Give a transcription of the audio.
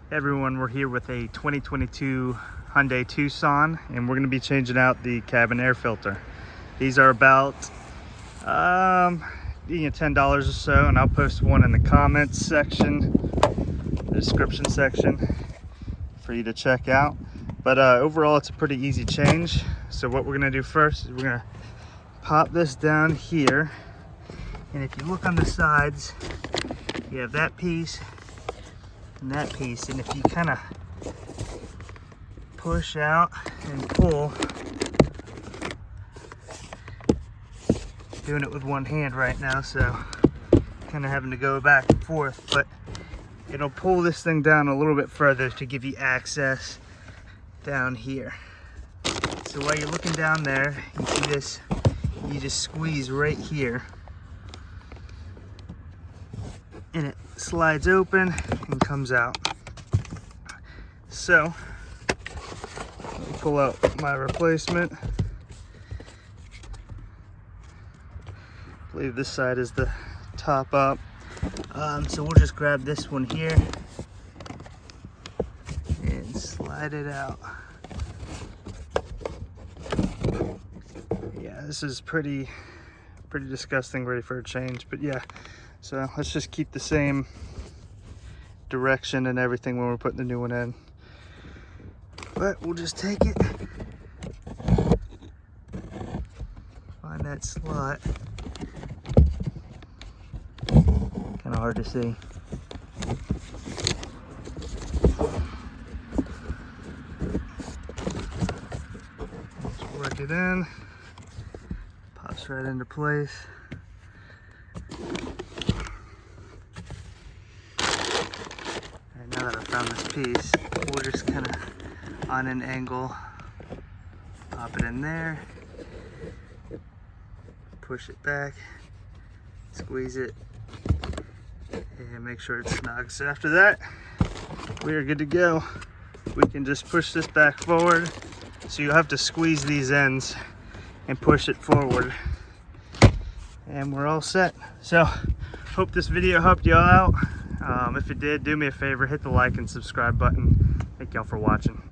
Everyone, we're here with a 2022 Hyundai Tucson, and we're going to be changing out the cabin air filter. These are about $10 or so, and I'll post one in the comments section, the description section, for you to check out. But overall, it's a pretty easy change. So what we're going to do first is we're going to pop this down here, and if you look on the sides, you have that piece and that piece, and if you kind of push out and pull, doing it with one hand right now, so kind of having to go back and forth, but it'll pull this thing down a little bit further to give you access down here. So while you're looking down there, you see this, you just squeeze right here and it slides open and comes out. So let me pull out my replacement. I believe this side is the top up. So we'll just grab this one here and slide it out. Yeah, this is pretty disgusting, ready for a change, but yeah. So let's just keep the same direction and everything when we're putting the new one in. But we'll just take it, find that slot. Kind of hard to see. Let's work it in. Pops right into place. And now that I found this piece, we'll just kind of on an angle pop it in there, push it back, squeeze it, and make sure it's snug. So after that, we are good to go. We can just push this back forward. So you have to squeeze these ends and push it forward, and we're all set. So hope this video helped y'all out. If it did, do me a favor, hit the like and subscribe button. Thank y'all for watching.